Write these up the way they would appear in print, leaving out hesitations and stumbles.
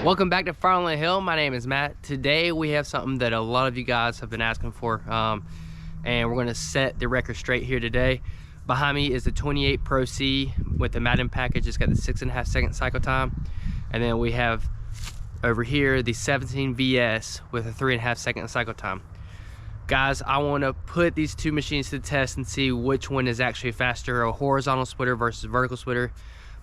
Welcome back to Firewood Hill. My name is Matt. Today we have something that a lot of you guys have been asking for, and we're going to set the record straight here today. Behind me is the 28 Pro C with the Madden package. It's got the 6.5 second cycle time, and then we have over here the 17 VS with a 3.5 second cycle time. Guys, I want to put these two machines to the test and see which one is actually faster, a horizontal splitter versus vertical splitter.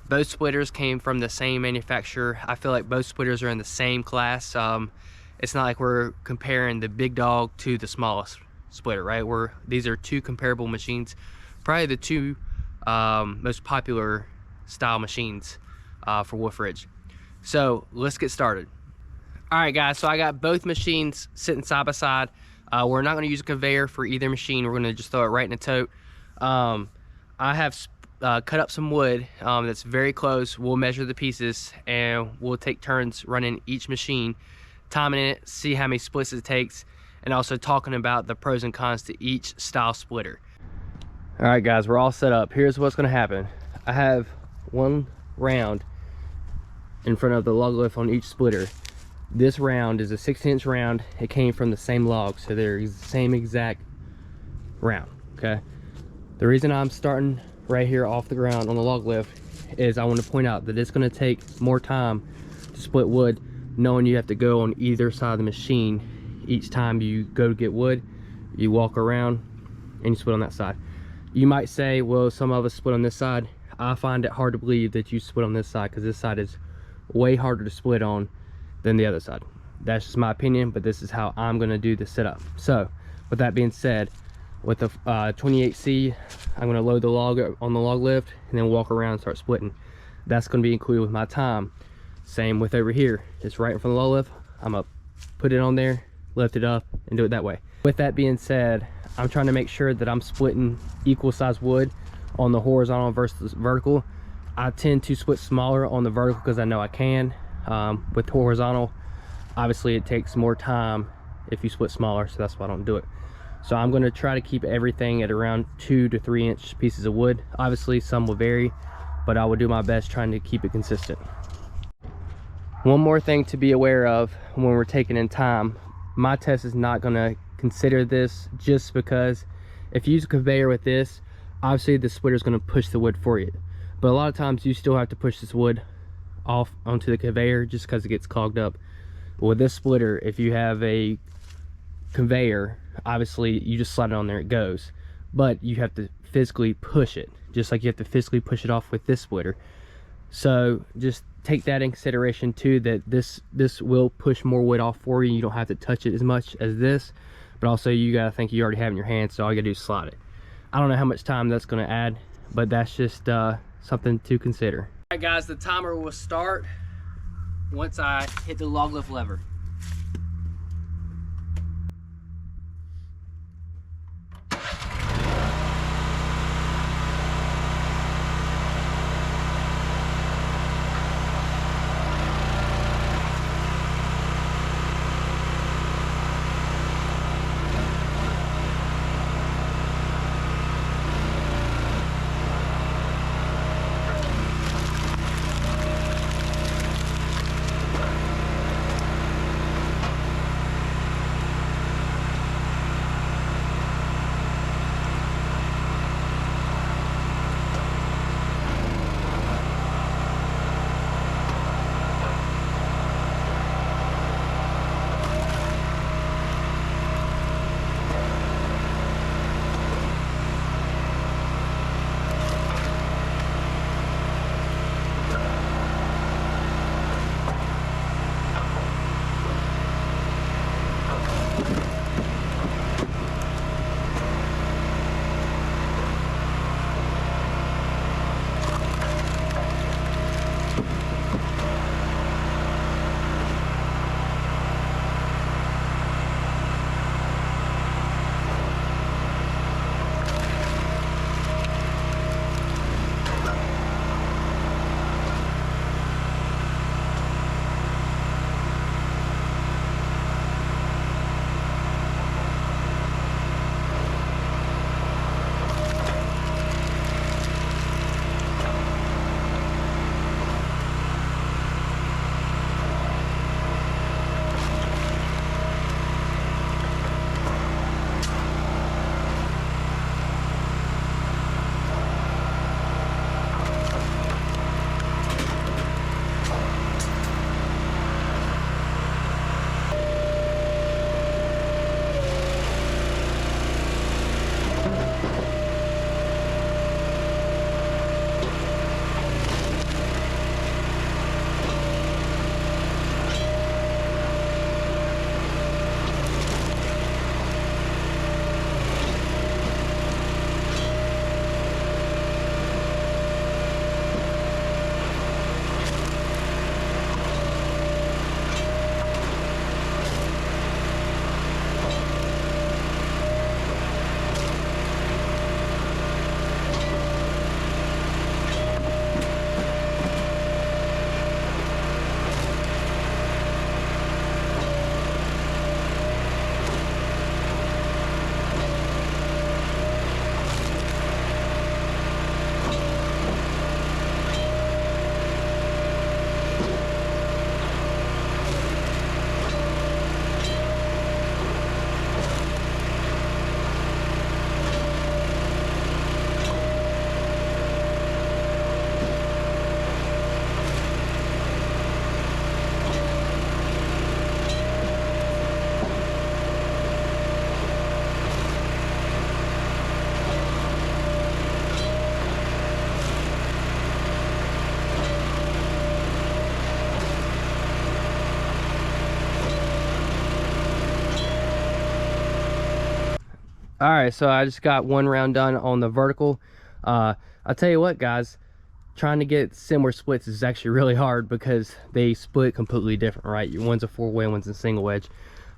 Both splitters came from the same manufacturer. I feel like both splitters are in the same class. It's not like we're comparing the big dog to the smallest splitter, right? These are two comparable machines, probably the two most popular style machines for Wolfe Ridge. So let's get started. All right, guys, so I got both machines sitting side by side. We're not going to use a conveyor for either machine. We're going to just throw it right in a tote. I have cut up some wood that's very close. We'll measure the pieces and we'll take turns running each machine, timing it, see how many splits it takes, and also talking about the pros and cons to each style splitter. All right, guys, we're all set up. Here's what's going to happen. I have one round in front of the log lift on each splitter. This round is a 16-inch round. It came from the same log, so they're the same exact round. Okay, the reason I'm starting right here off the ground on the log lift is I want to point out that it's going to take more time to split wood, knowing you have to go on either side of the machine. Each time you go to get wood, you walk around and you split on that side. You might say, well, some of us split on this side. I find it hard to believe that you split on this side, because this side is way harder to split on than the other side. That's just my opinion, but this is how I'm going to do the setup. So with that being said, with the 28C, I'm going to load the log on the log lift and then walk around and start splitting. That's going to be included with my time. Same with over here. It's right in front of the log lift. I'm going to put it on there, lift it up, and do it that way. With that being said, I'm trying to make sure that I'm splitting equal size wood on the horizontal versus vertical. I tend to split smaller on the vertical because I know I can. With horizontal, obviously it takes more time if you split smaller, so that's why I don't do it. So I'm going to try to keep everything at around 2 to 3 inch pieces of wood. Obviously some will vary, but I will do my best trying to keep it consistent. One more thing to be aware of when we're taking in time, my test is not going to consider this, just because if you use a conveyor with this, obviously the splitter is going to push the wood for you. But a lot of times you still have to push this wood off onto the conveyor just because it gets clogged up. But with this splitter, if you have a conveyor, obviously you just slide it on there, it goes, but you have to physically push it, just like you have to physically push it off with this splitter. So just take that in consideration too, that this will push more wood off for you. You don't have to touch it as much as this, but also you gotta think you already have it in your hand, so all you gotta do is slide it. I don't know how much time that's going to add, but that's just something to consider. All right, guys, the timer will start once I hit the log lift lever. All right, so I just got one round done on the vertical. I'll tell you what, guys, trying to get similar splits is actually really hard because they split completely different, right? One's a 4-way, one's a single wedge.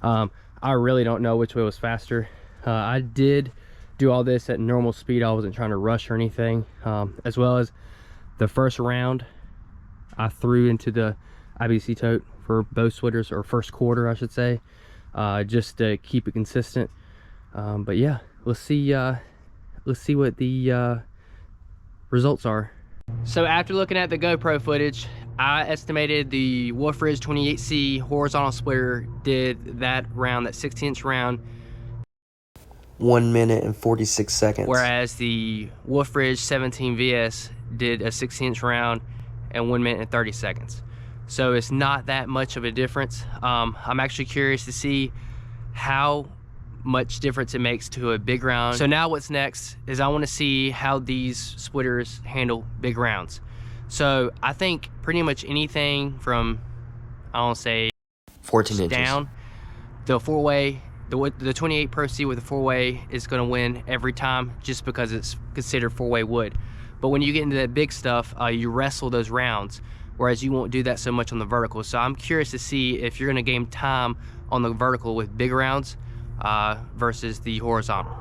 I really don't know which way was faster. I did do all this at normal speed. I wasn't trying to rush or anything. As well as the first round I threw into the IBC tote for both splitters, or first quarter I should say, just to keep it consistent. But yeah, let's see what the results are. So after looking at the GoPro footage, I estimated the Wolfe Ridge 28C horizontal splitter did that round, that 16-inch round, 1 minute and 46 seconds. whereas the Wolfe Ridge 17VS did a 16-inch round in 1 minute and 30 seconds. So it's not that much of a difference. I'm actually curious to see how much difference it makes to a big round. So now what's next is I want to see how these splitters handle big rounds. So I think pretty much anything from, I don't say 14 inches down, the 4-way, the 28 Pro C with the 4-way is going to win every time, just because it's considered 4-way wood. But when you get into that big stuff, you wrestle those rounds, whereas you won't do that so much on the vertical. So I'm curious to see if you're going to gain time on the vertical with big rounds versus the horizontal.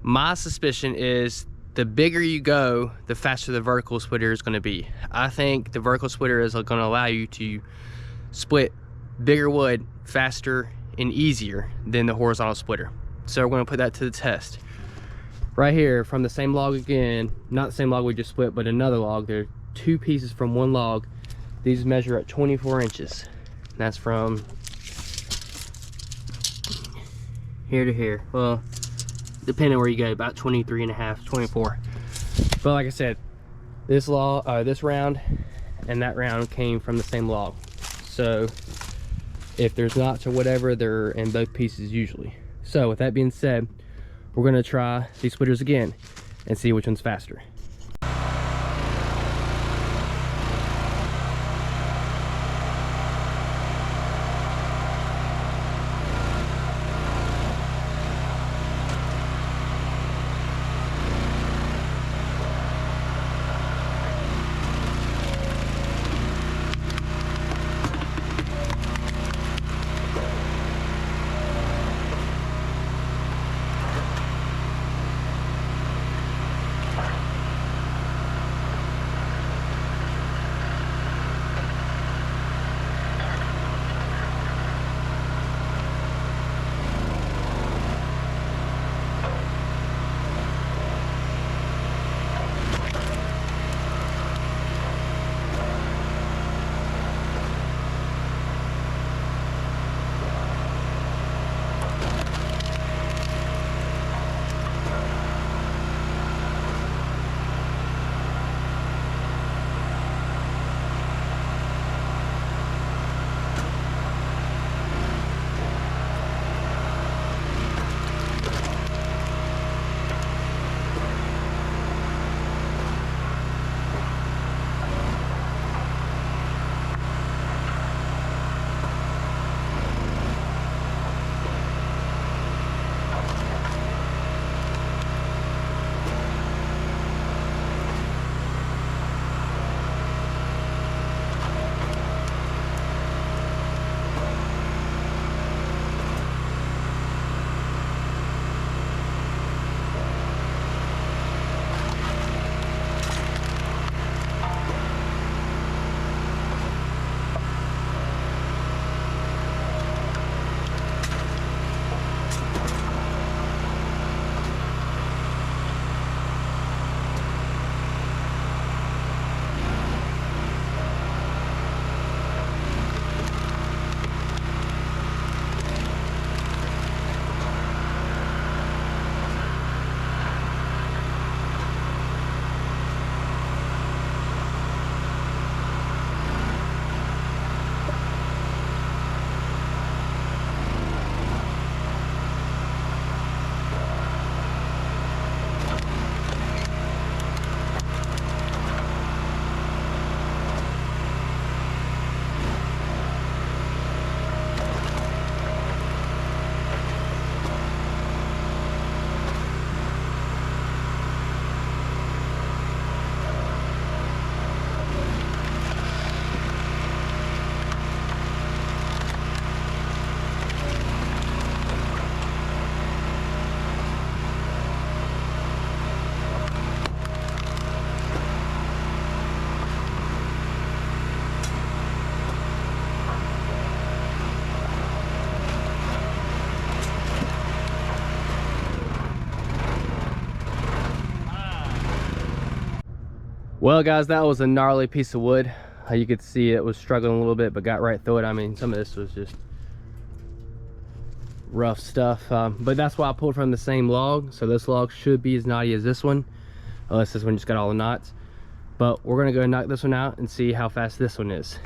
My suspicion is the bigger you go, the faster the vertical splitter is going to be. I think the vertical splitter is going to allow you to split bigger wood faster and easier than the horizontal splitter. So we're going to put that to the test. Right here from the same log again, not the same log we just split, but another log. There are 2 pieces from one log. These measure at 24 inches. That's from here to here. Well, depending on where you go, about 23 and a half, 24. But like I said, this round and that round came from the same log. So if there's knots or whatever, they're in both pieces usually. So with that being said, we're gonna try these splitters again and see which one's faster. Well guys, that was a gnarly piece of wood. You could see it was struggling a little bit, but got right through it. I mean, some of this was just rough stuff, but that's why I pulled from the same log. So this log should be as knotty as this one, unless this one just got all the knots. But we're gonna go knock this one out and see how fast this one is.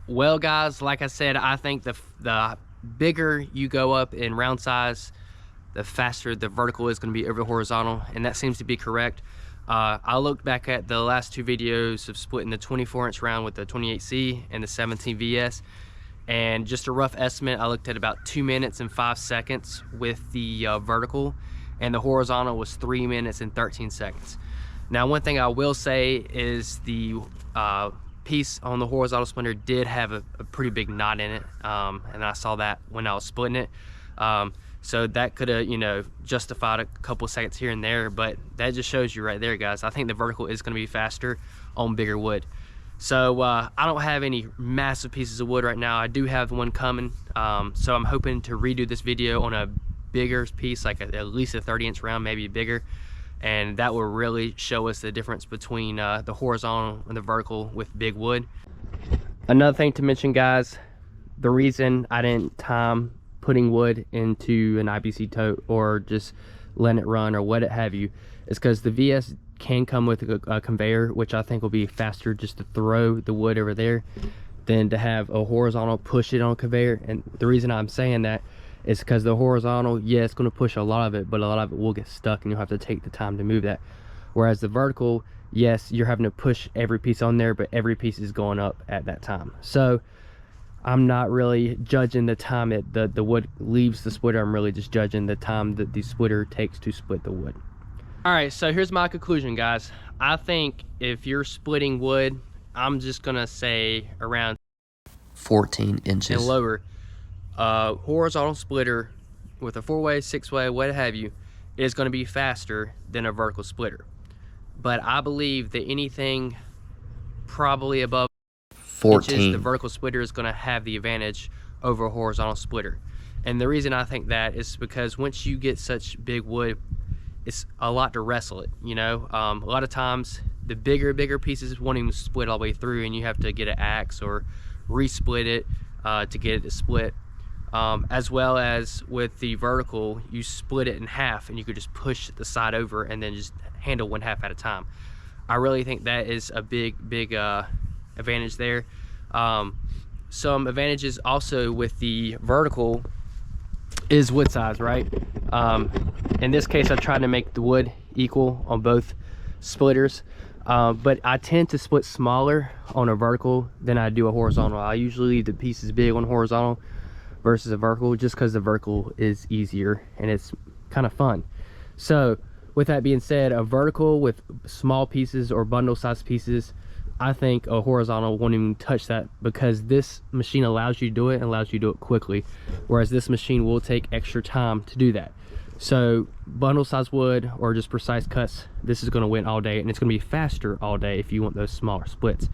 Well guys, like I said, I think the bigger you go up in round size, the faster the vertical is going to be over the horizontal, and that seems to be correct. I looked back at the last two videos of splitting the 24-inch round with the 28C and the 17 VS, and just a rough estimate, I looked at about 2 minutes and 5 seconds with the vertical, and the horizontal was 3 minutes and 13 seconds. Now, one thing I will say is the piece on the horizontal splinter did have a pretty big knot in it, and I saw that when I was splitting it. So that could have, you know, justified a couple seconds here and there, but that just shows you right there, guys. I think the vertical is going to be faster on bigger wood. So I don't have any massive pieces of wood right now. I do have one coming, so I'm hoping to redo this video on a bigger piece, like at least a 30-inch round, maybe bigger, and that will really show us the difference between the horizontal and the vertical with big wood. Another thing to mention, guys, the reason I didn't time putting wood into an IBC tote or just letting it run or what have you is because the VS can come with a conveyor, which I think will be faster just to throw the wood over there than to have a horizontal push it on a conveyor. And the reason I'm saying that is because the horizontal, yeah, it's going to push a lot of it, but a lot of it will get stuck and you'll have to take the time to move that. Whereas the vertical, yes, you're having to push every piece on there, but every piece is going up at that time. So I'm not really judging the time the wood leaves the splitter. I'm really just judging the time that the splitter takes to split the wood. All right, so here's my conclusion, guys. I think if you're splitting wood, I'm just gonna say around 14 inches and lower. Horizontal splitter with a 4-way, 6-way, what have you, is going to be faster than a vertical splitter. But I believe that anything probably above 14 inches, the vertical splitter is going to have the advantage over a horizontal splitter. And the reason I think that is because once you get such big wood, it's a lot to wrestle it, you know. A lot of times the bigger pieces won't even split all the way through, and you have to get an axe or resplit it to get it to split. As well as with the vertical, you split it in half and you could just push the side over and then just handle one half at a time. I really think that is a big advantage there. some advantages also with the vertical is wood size, right? In this case, I tried to make the wood equal on both splitters, but I tend to split smaller on a vertical than I do a horizontal. I usually leave the pieces big on horizontal versus a vertical, just because the vertical is easier and it's kind of fun. So with that being said, a vertical with small pieces or bundle size pieces, I think a horizontal won't even touch that, because this machine allows you to do it and allows you to do it quickly, whereas this machine will take extra time to do that. So bundle size wood or just precise cuts, this is going to win all day, and it's going to be faster all day if you want those smaller splits.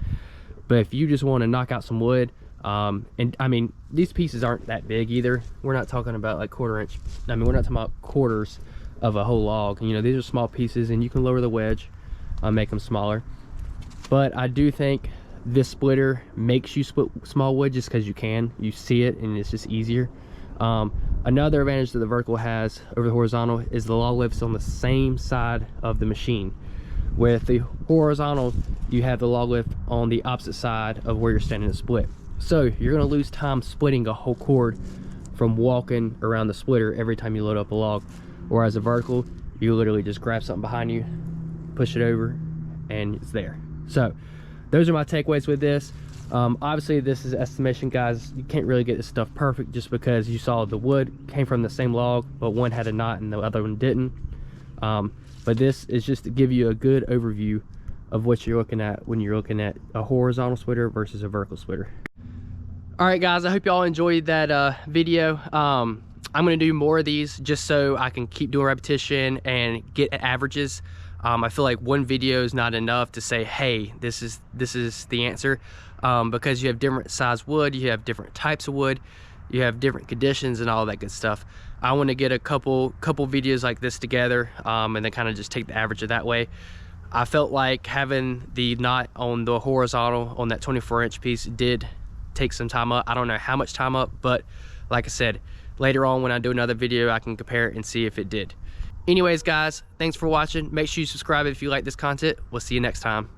But if you just want to knock out some wood, and I mean, these pieces aren't that big either. We're not talking about like we're not talking about quarters of a whole log. You know, these are small pieces, and you can lower the wedge, make them smaller. But I do think this splitter makes you split small wood just because you see it and it's just easier. Another advantage that the vertical has over the horizontal is the log lift's on the same side of the machine. With the horizontal, you have the log lift on the opposite side of where you're standing to split. So you're going to lose time splitting a whole cord from walking around the splitter every time you load up a log. Whereas a vertical, you literally just grab something behind you, push it over, and it's there. So those are my takeaways with this. Obviously this is estimation, guys. You can't really get this stuff perfect just because you saw the wood came from the same log, but one had a knot and the other one didn't. But this is just to give you a good overview of what you're looking at when you're looking at a horizontal splitter versus a vertical splitter. All right, guys, I hope y'all enjoyed that video. I'm gonna do more of these just so I can keep doing repetition and get averages. I feel like one video is not enough to say, hey, this is the answer, because you have different size wood, you have different types of wood, you have different conditions and all that good stuff. I want to get a couple videos like this together, and then kind of just take the average of that way. I felt like having the knot on the horizontal on that 24-inch piece did take some time up. I don't know how much time up, but like I said, later on when I do another video, I can compare it and see if it did. Anyways, guys, thanks for watching. Make sure you subscribe if you like this content. We'll see you next time.